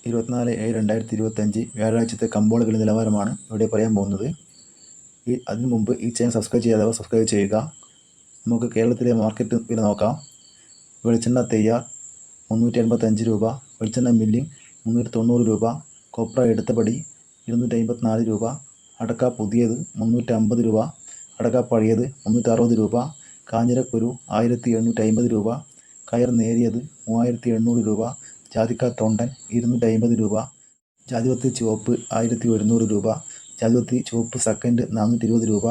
24/7/2025 വ്യാഴാഴ്ചത്തെ കമ്പോള വില നിലവാരമാണ് ഇവിടെ പറയാൻ പോകുന്നത്. അതിനു മുമ്പ് ഈ ചാനൽ സബ്സ്ക്രൈബ് ചെയ്യാത്തവർ സബ്സ്ക്രൈബ് ചെയ്യുക. നമുക്ക് കേരളത്തിലെ മാർക്കറ്റ് വില നോക്കാം. വെളിച്ചെണ്ണ തയ്യാർ 385 രൂപ, വെളിച്ചെണ്ണ മില്ലിംഗ് 390 രൂപ, കൊപ്ര എടുത്തപടി 254 രൂപ, അടക്ക പുതിയത് 350 രൂപ, അടക്ക പഴയത് 360 രൂപ, കാഞ്ഞിരക്കുരു 1750 രൂപ, കയർ നേരിയത് 3800 രൂപ, ജാതിക്ക തൊണ്ടൻ 250 രൂപ, ജാതിപത്രി ചുവപ്പ് 1100 രൂപ, ജാതിപത്രി ചുവപ്പ് സെക്കൻഡ് 420 രൂപ,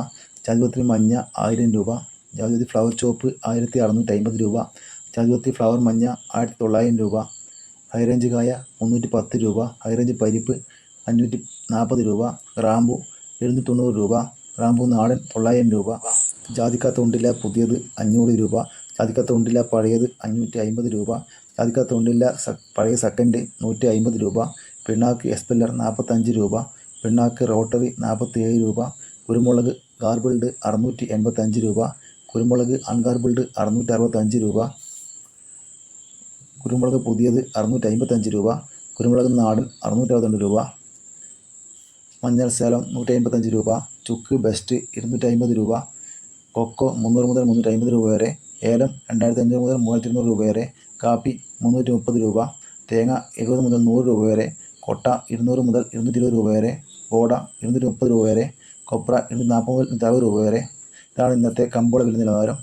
ജാതിപത്രി മഞ്ഞ 1000 രൂപ, ജാതിപത്രി ഫ്ലവർ ചുവപ്പ് 1650 രൂപ, ജാതിപത്രി ഫ്ലവർ മഞ്ഞ 1900 രൂപ, ഹൈറേഞ്ച് കായ 310 രൂപ, ഹൈറേഞ്ച് പരിപ്പ് 540 രൂപ, ഗ്രാമ്പു 790 രൂപ, ഗ്രാമ്പു നാടൻ 900 രൂപ, ജാതിക്ക തൊണ്ടില്ല പുതിയത് 500 രൂപ, ജാതിക്ക തൊണ്ടില്ല പഴയത് 550 രൂപ, ജാതിക്ക തൊണ്ടില്ല പഴയ സെക്കൻഡ് 150 രൂപ, പിണ്ണാക്ക് എസ്പെല്ലർ 45 രൂപ, പിണ്ണാക്ക് റോട്ടറി 47 രൂപ, കുരുമുളക് ഗാർബിൾഡ് 685 രൂപ, കുരുമുളക് അൺഗാർബിൾഡ് 665 രൂപ, കുരുമുളക് പുതിയത് 655 രൂപ, കുരുമുളക് നാടൻ 662 രൂപ, മഞ്ഞൾ സേലം 155 രൂപ, ചുക്ക് ബെസ്റ്റ് 250 രൂപ, കൊക്കോ 300 മുതൽ 350 രൂപ വരെ, ഏലം 2500 മുതൽ 3200 രൂപ വരെ, കാപ്പി 330 രൂപ, തേങ്ങ 70 മുതൽ 100 രൂപ വരെ, കൊട്ട 200 മുതൽ 220 രൂപ വരെ, ബോഡ 230 രൂപ വരെ, കൊപ്ര 240 മുതൽ 260 രൂപ വരെ. ഇതാണ് ഇന്നത്തെ കമ്പോള വില നിലവാരം.